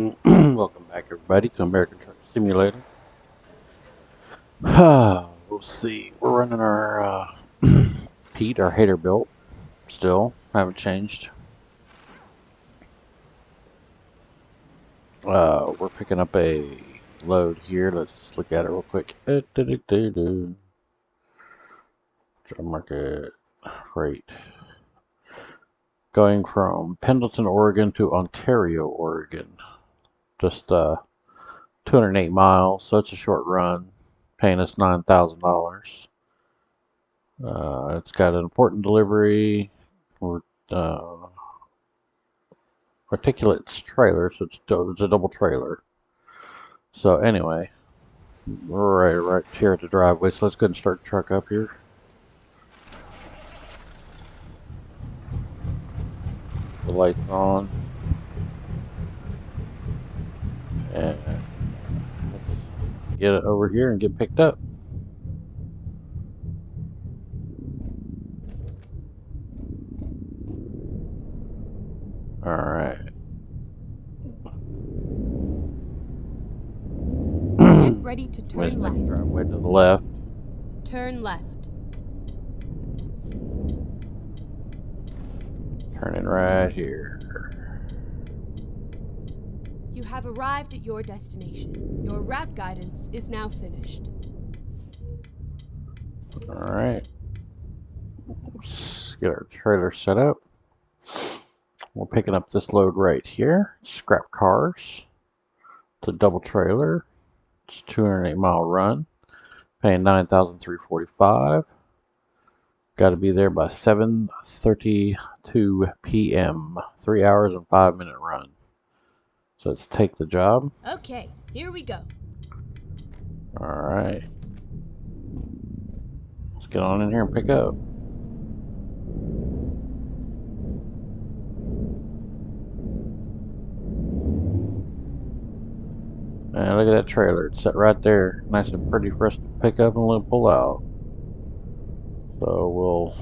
Welcome back, everybody, to American Truck Simulator. We'll see. We're running our Pete, our Peterbilt. Still haven't changed. We're picking up a load here. Let's look at it real quick. Job market freight. Going from Pendleton, Oregon to Ontario, Oregon. Just 208 miles, so it's a short run. Paying us $9,000. It's got an important delivery or articulate trailer, so it's a double trailer. So anyway, we're right here at the driveway. So let's go ahead and start the truck up here. The light's on, and let's get it over here and get picked up. All right. Get ready to turn left. Driveway to the left. Turn left. Turning right here. You have arrived at your destination. Your route guidance is now finished. All right. Let's get our trailer set up. We're picking up this load right here. Scrap cars. It's a double trailer. It's a 208-mile run. Paying $9,345. Got to be there by 7:32 p.m. 3 hours and 5-minute run. So let's take the job. Okay, here we go. All right. Let's get on in here and pick up. Man, look at that trailer. It's set right there. Nice and pretty for us to pick up and pull out. So we'll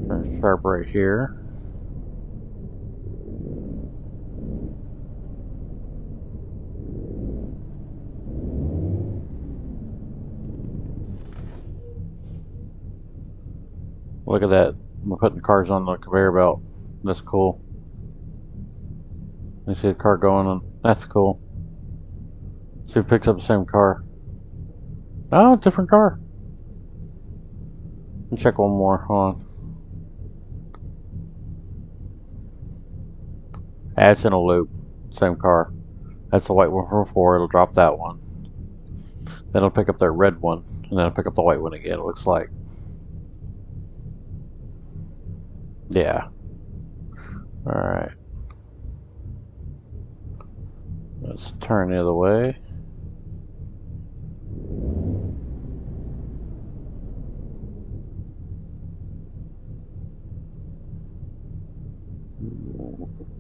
turn sharp right here. Look at that. We're putting cars on the conveyor belt. That's cool. You see the car going on. That's cool. See if it picks up the same car. Oh, different car. Let me check one more. Hold on. Ah, it's in a loop. Same car. That's the white one from before. It'll drop that one. Then it'll pick up that red one. And then it'll pick up the white one again, it looks like. Yeah. Alright. Let's turn the other way.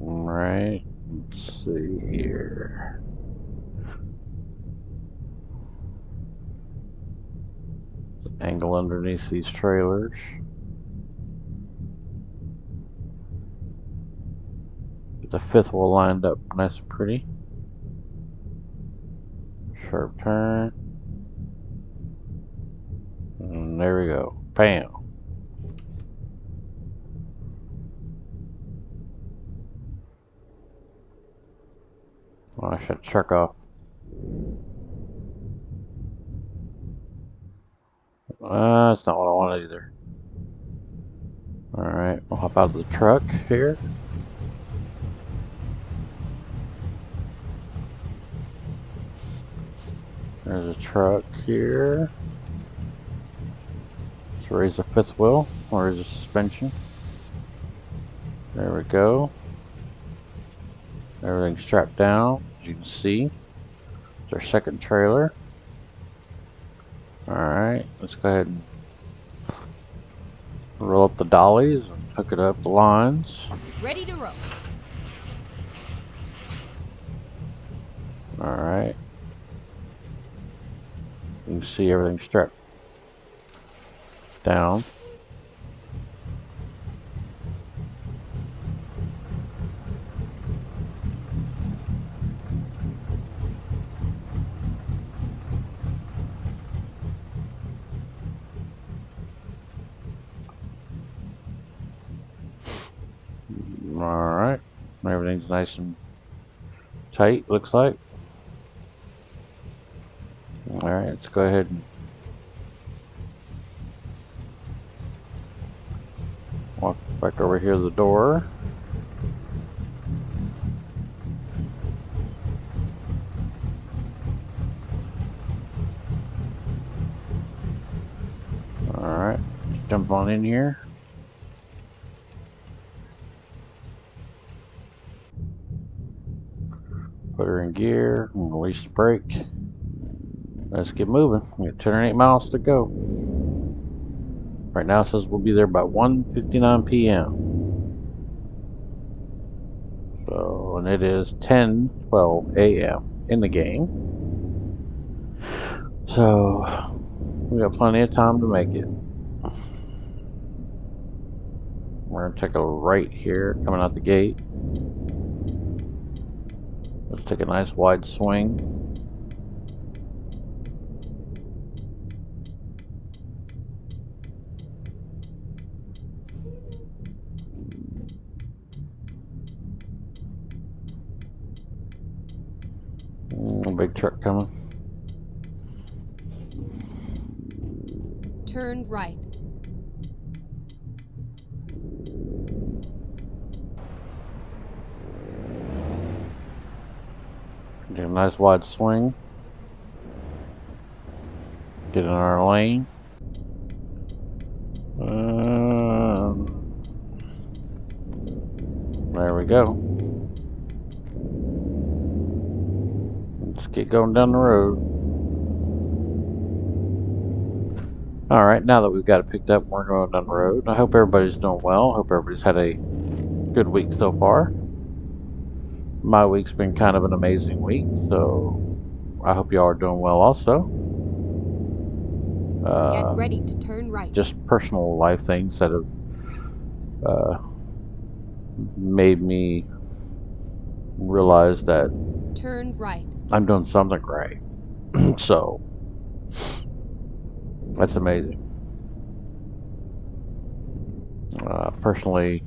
Alright. Let's see here. Angle underneath these trailers. Get the fifth wheel lined up nice and pretty. Sharp turn. And there we go. Bam. Oh, I shut the truck off. That's not what I wanted either. Alright, we'll hop out of the truck here. There's a truck here. Let's raise the fifth wheel, or raise the suspension. There we go. Everything's strapped down, as you can see. It's our second trailer. Alright, let's go ahead and roll up the dollies and hook it up the lines. Ready to roll. Alright. You can see everything strapped down. Everything's nice and tight, looks like. Alright, let's go ahead and walk back over here to the door. Alright, jump on in here. Put her in gear and release the brake. Let's get moving. We got 208 miles to go. Right now it says we'll be there by 1:59 p.m. So, and it is 10:12 a.m. in the game. So, we got plenty of time to make it. We're going to take a right here coming out the gate. Let's take a nice wide swing. A big truck coming. Turn right. Get a nice wide swing. Get in our lane. There we go. Let's get going down the road. Alright, now that we've got it picked up, we're going down the road. I hope everybody's doing well. I hope everybody's had a good week so far. My week's been kind of an amazing week, so I hope y'all are doing well also. Get ready to turn right. Just personal life things that have made me realize that turn right. I'm doing something right. So that's amazing. Personally,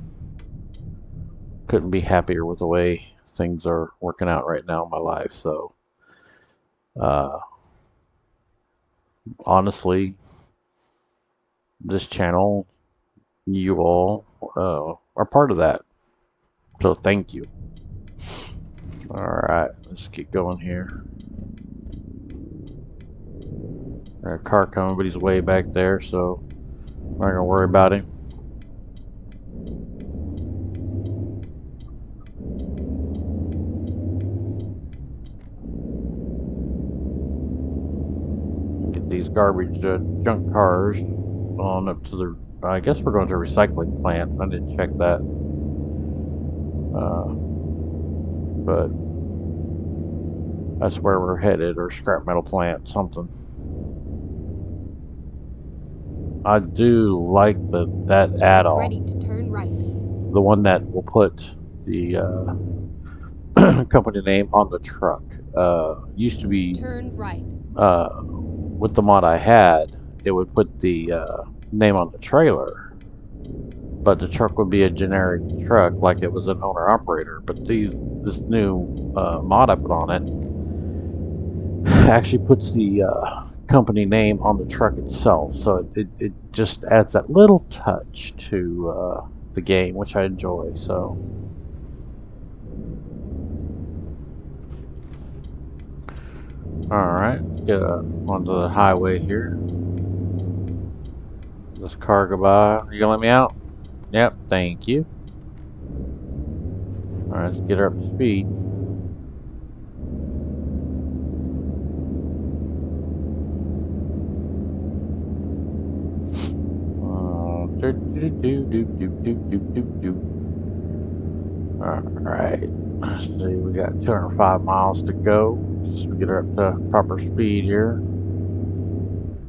couldn't be happier with the way things are working out right now in my life. So honestly, this channel, you all are part of that. So thank you. Alright, let's get going here. There's a car coming, but he's way back there, so we're not going to worry about him. Get these garbage junk cars on up to the... I guess we're going to a recycling plant. I didn't check that. But that's where we're headed, or scrap metal plant, something. I do like that add-on. Ready to turn right. The one that will put the company name on the truck. Used to be turn right. With the mod I had, it would put the name on the trailer, but the truck would be a generic truck, like it was an owner-operator. But this new mod I put on it actually puts the company name on the truck itself, so it just adds that little touch to the game, which I enjoy. So alright, let's get onto the highway here. This car go by. Are you gonna let me out? Yep, thank you. Alright, let's get her up to speed. Alright, let's see, we got 205 miles to go. Just we get her up to proper speed here.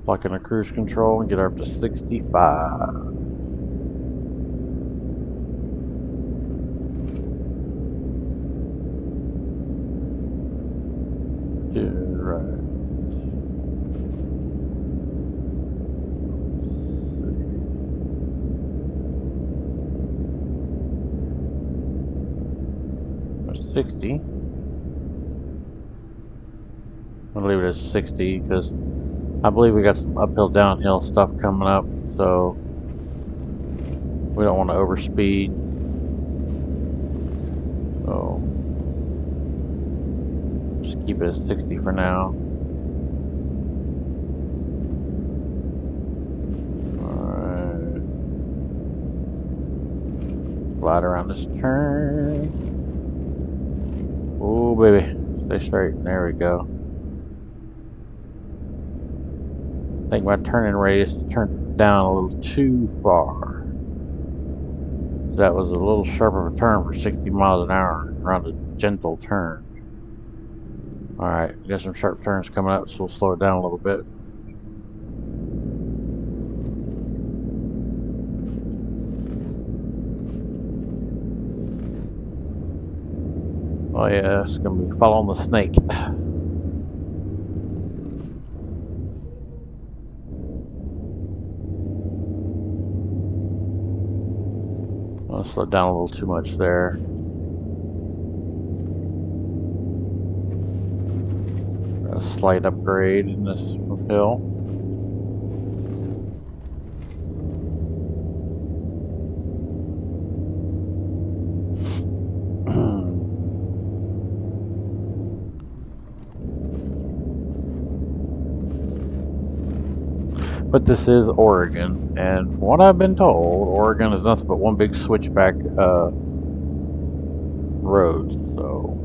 Locking the cruise control and get her up to 65. Right. 60. I'm gonna leave it at 60 because I believe we got some uphill downhill stuff coming up, so we don't want to overspeed. So just keep it at 60 for now. Alright. Slide around this turn. Oh baby. Stay straight. There we go. I think my turning radius turned down a little too far. That was a little sharp of a turn for 60 miles an hour around a gentle turn. Alright, we got some sharp turns coming up, so we'll slow it down a little bit. Oh yeah, it's gonna be following the snake. I'll slow down a little too much there. A slight upgrade in this hill. But this is Oregon, and from what I've been told, Oregon is nothing but one big switchback road. So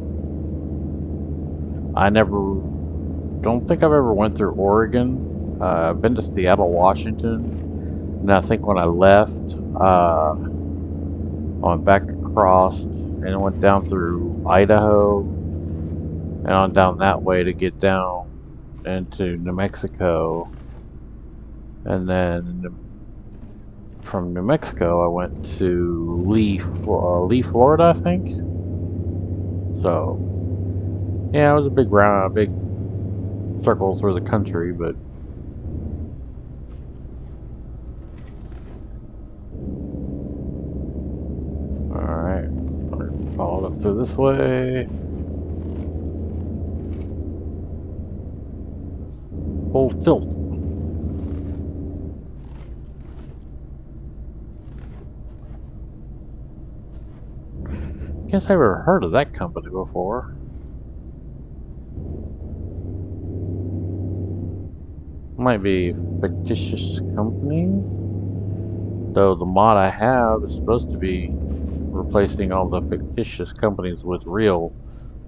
I don't think I've ever went through Oregon. I've been to Seattle, Washington, and I think when I left, I went back across and went down through Idaho and on down that way to get down into New Mexico. And then from New Mexico, I went to Lee, Florida, I think. So, yeah, it was a big circle through the country, but alright, follow it up through this way. Full tilt. Guess I've ever heard of that company before. Might be a fictitious company. Though the mod I have is supposed to be replacing all the fictitious companies with real,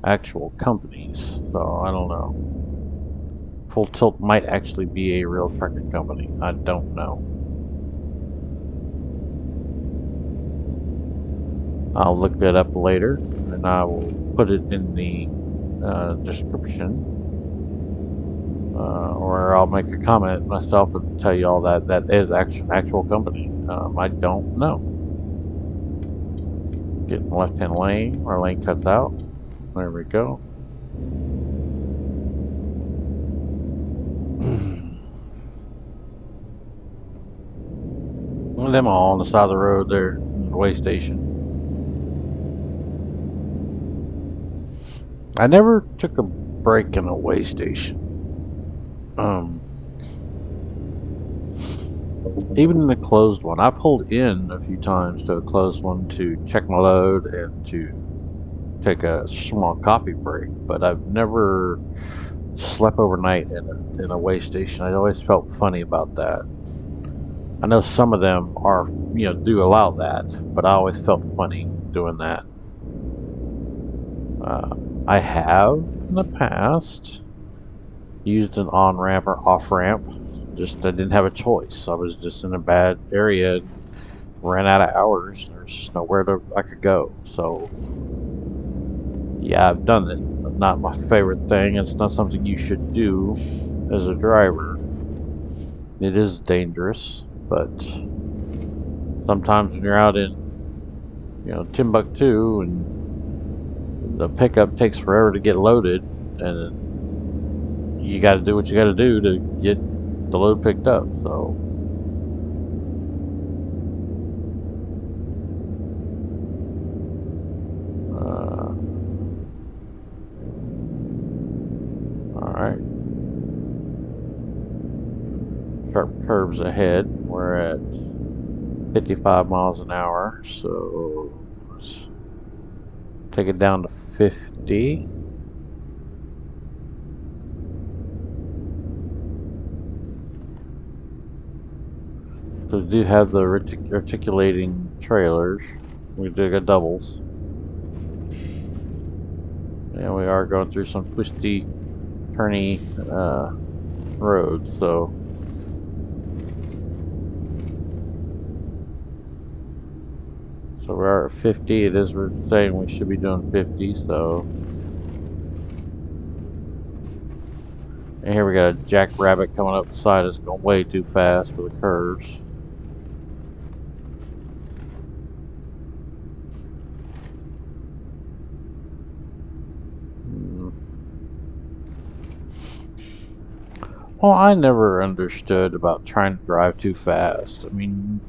actual companies. So I don't know. Full Tilt might actually be a real trucking company. I don't know. I'll look that up later, and I will put it in the description. Or I'll make a comment myself and tell you all that is actual company. I don't know. Get in the left-hand lane. Our lane cuts out. There we go. Them all on the side of the road there, in the way station. I never took a break in a way station. Even in the closed one, I pulled in a few times to a closed one to check my load and to take a small coffee break, but I've never slept overnight in a way station. I always felt funny about that. I know some of them are, do allow that, but I always felt funny doing that. I have in the past used an on-ramp or off-ramp. Just I didn't have a choice. I was just in a bad area and ran out of hours. There's just nowhere I could go. So yeah, I've done it. Not my favorite thing. It's not something you should do as a driver. It is dangerous, but sometimes when you're out in, Timbuktu and the pickup takes forever to get loaded, and you got to do what you got to do to get the load picked up. So sharp curves ahead. We're at 55 miles an hour, so let's take it down to 50. So we do have the articulating trailers. We do got doubles. And we are going through some twisty, turny roads, so we are at 50. It is saying we should be doing 50, so. And here we got a jackrabbit coming up beside us, going way too fast for the curves. Well, I never understood about trying to drive too fast. I mean,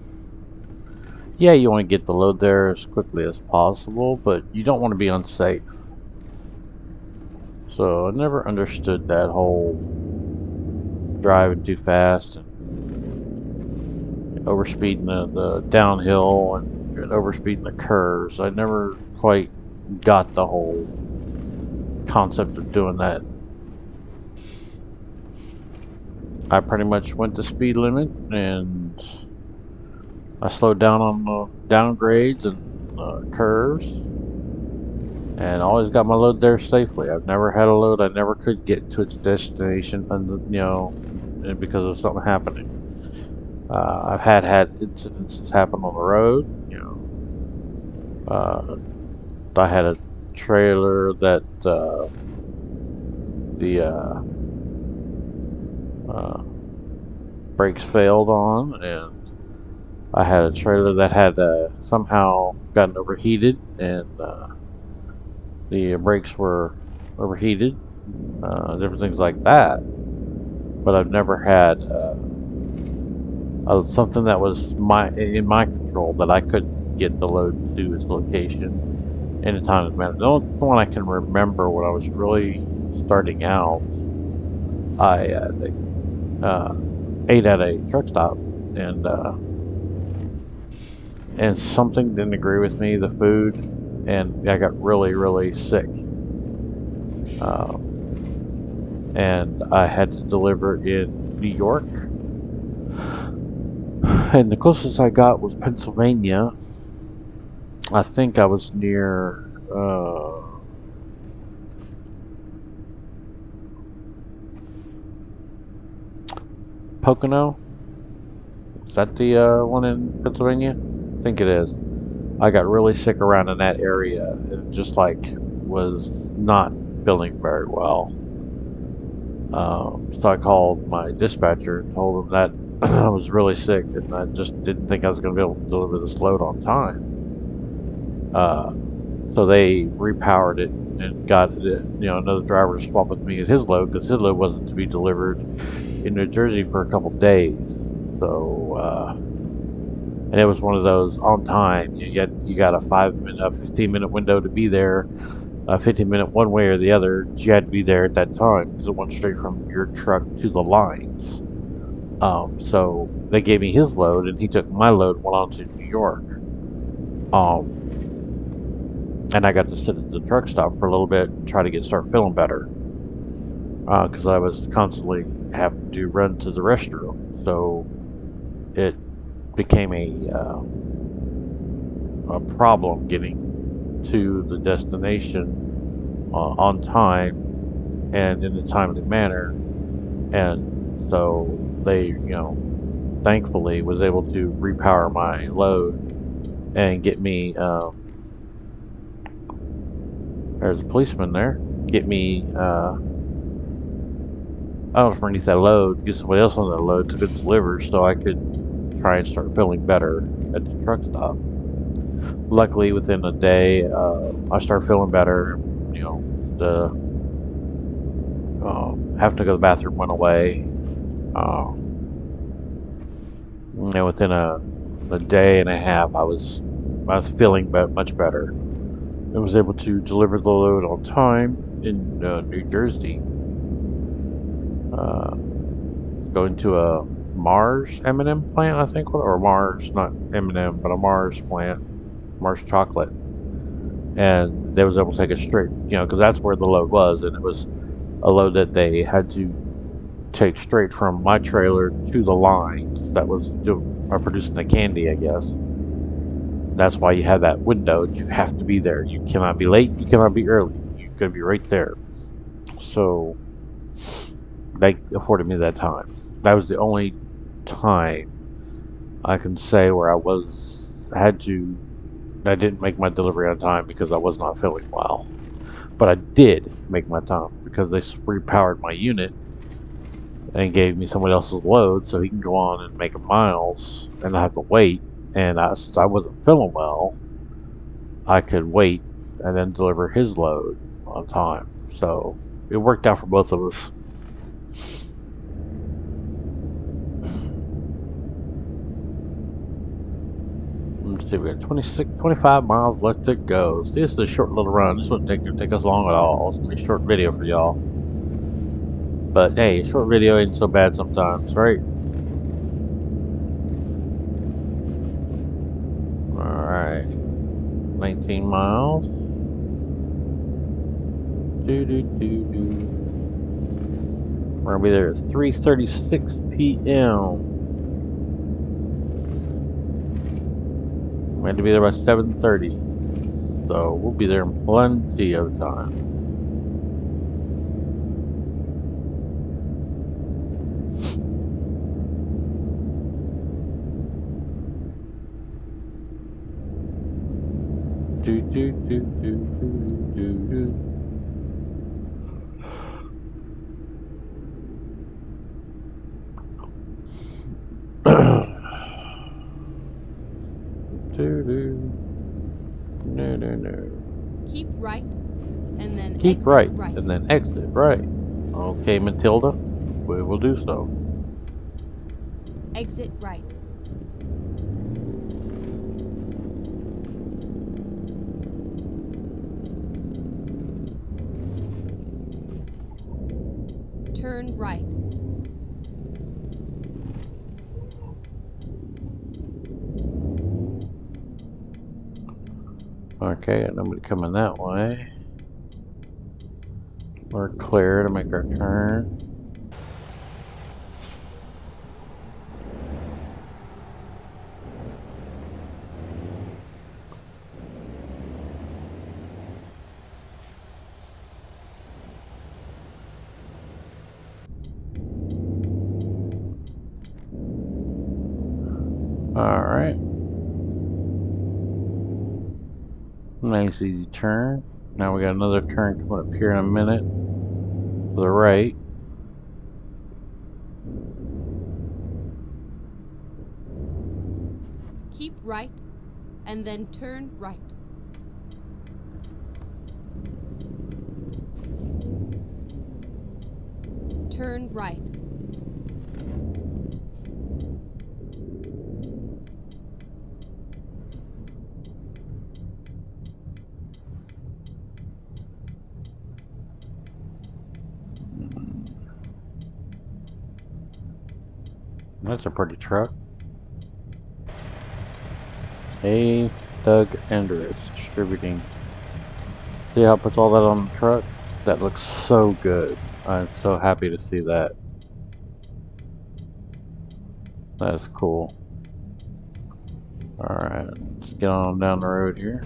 yeah, you want to get the load there as quickly as possible, but you don't want to be unsafe. So I never understood that whole driving too fast and overspeeding the downhill and overspeeding the curves. I never quite got the whole concept of doing that. I pretty much went the speed limit, and I slowed down on the downgrades and curves, and always got my load there safely. I've never had a load I never could get to its destination, and because of something happening. I've had incidences happen on the road. I had a trailer that the brakes failed on, and I had a trailer that had somehow gotten overheated, and the brakes were overheated, different things like that. But I've never had something that was in my control that I couldn't get the load to its location in a timely manner. The only one I can remember when I was really starting out, I ate at a truck stop, and something didn't agree with me, the food, and I got really, really sick. And I had to deliver in New York. And the closest I got was Pennsylvania. I think I was near Pocono. Is that the one in Pennsylvania? I think it is. I got really sick around in that area, and just like was not feeling very well. So I called my dispatcher and told him that I was really sick, and I just didn't think I was going to be able to deliver this load on time. So they repowered it and got another driver to swap with me at his load, because his load wasn't to be delivered in New Jersey for a couple days. So and it was one of those on time. You got a 15-minute window to be there, a 15-minute one way or the other. You had to be there at that time because it went straight from your truck to the lines. So they gave me his load, and he took my load and went on to New York. And I got to sit at the truck stop for a little bit and try to start feeling better, because I was constantly having to run to the restroom. So it became a problem getting to the destination on time and in a timely manner. And so they, thankfully was able to repower my load and get me, there's a policeman there, get me out from underneath that load, get somebody else on that load to get delivered so I could try and start feeling better at the truck stop. Luckily, within a day, I started feeling better. The having to go to the bathroom went away. And within a day and a half, I was feeling much better. I was able to deliver the load on time in New Jersey. Going to a Mars M&M plant, I think, or Mars, not M&M, but a Mars plant, Mars chocolate. And they was able to take it straight, because that's where the load was, and it was a load that they had to take straight from my trailer to the lines that was producing the candy, I guess. That's why you have that window. You have to be there. You cannot be late. You cannot be early. You gotta be right there. So they afforded me that time. That was the only time I can say where I didn't make my delivery on time because I was not feeling well. But I did make my time because they repowered my unit and gave me somebody else's load so he can go on and make miles and not have to wait. And since I wasn't feeling well, I could wait and then deliver his load on time. So it worked out for both of us. Let's see, we got 25 miles left to go. So this is a short little run. This wouldn't take us long at all. It's going to be a short video for y'all. But hey, a short video ain't so bad sometimes, right? Alright. 19 miles. We're going to be there at 3:36 p.m. We had to be there by 7:30. So we'll be there in plenty of time. Keep right, and then Keep exit right, right. and then exit right. Okay, Matilda, we will do so. Exit right. Turn right. Okay, and nobody coming that way. We're clear to make our turn. Alright. Nice easy turn. Now we got another turn coming up here in a minute. To the right. Keep right, and then turn right. Turn right. That's a pretty truck. Hey, Doug Enders distributing. See how it puts all that on the truck? That looks so good. I'm so happy to see that. That's cool. Alright, let's get on down the road here.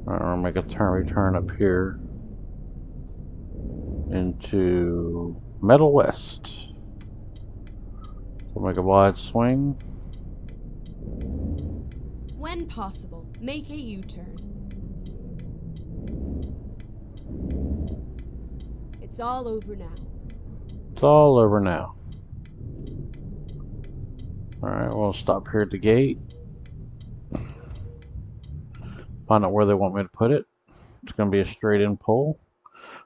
Alright, we'll make a return up here into Metal West. We'll make a wide swing. When possible, make a U-turn. It's all over now. It's all over now. Alright, we'll stop here at the gate. Find out where they want me to put it. It's going to be a straight in pull.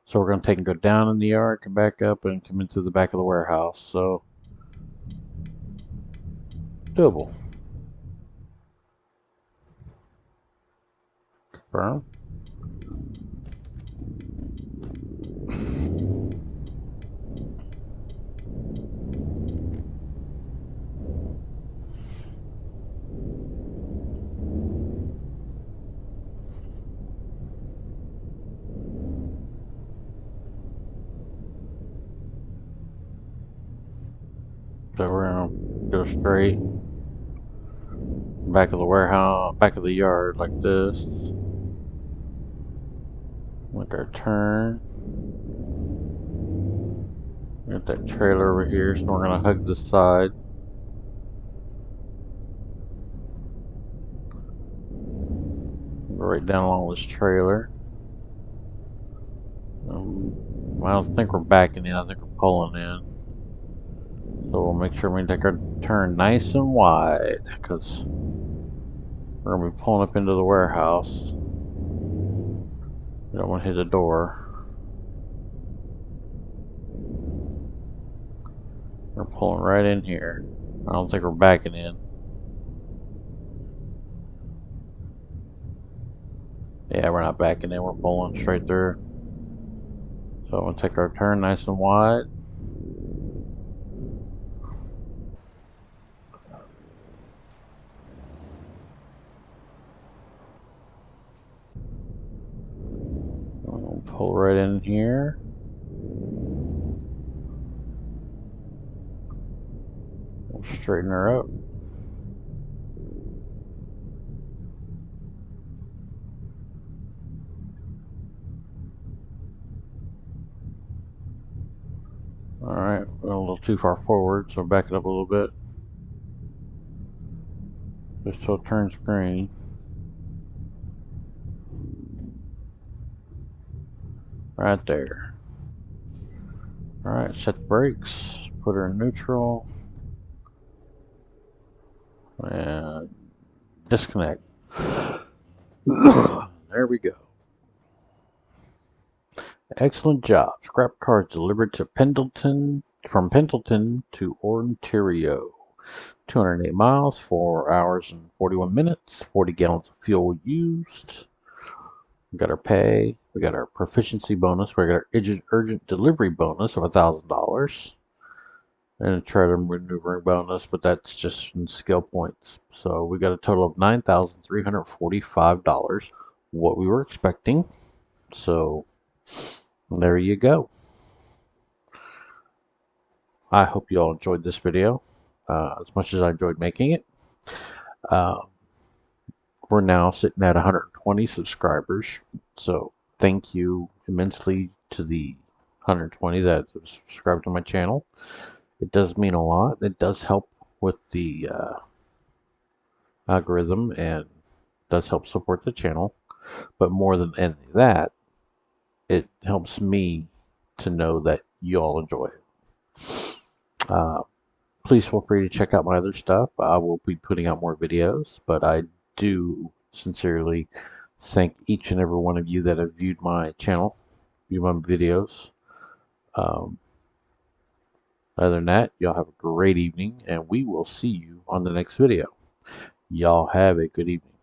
So we're going to take and go down in the yard, come back up, and come into the back of the warehouse. So, doable. Confirm. So we're going to go straight back of the warehouse, back of the yard like this. Make our turn. Got that trailer over here, so we're going to hug this side. Go right down along this trailer. I don't think we're backing in, I think we're pulling in. So we'll make sure we take our turn nice and wide, because we're going to be pulling up into the warehouse. We don't want to hit the door. We're pulling right in here. I don't think we're backing in. Yeah, we're not backing in, we're pulling straight through. So I'm going to take our turn nice and wide. We'll pull right in here. We'll straighten her up. Alright, we're a little too far forward, so back it up a little bit. Just till it turns green. Right there. Alright, set the brakes. Put her in neutral. And disconnect. There we go. Excellent job. Scrap cars delivered to Pendleton, from Pendleton to Ontario. 208 miles, 4 hours and 41 minutes, 40 gallons of fuel used. We got our pay, we got our proficiency bonus, we got our urgent delivery bonus of $1,000, and a trailer maneuvering bonus, but that's just in skill points. So we got a total of $9,345, what we were expecting. So there you go. I hope you all enjoyed this video as much as I enjoyed making it. We're now sitting at 120 subscribers, so thank you immensely to the 120 that have subscribed to my channel. It does mean a lot. It does help with the algorithm and does help support the channel. But more than any of that, it helps me to know that you all enjoy it. Please feel free to check out my other stuff. I will be putting out more videos, but I do sincerely thank each and every one of you that have viewed my channel, viewed my videos. Other than that, y'all have a great evening, and we will see you on the next video. Y'all have a good evening.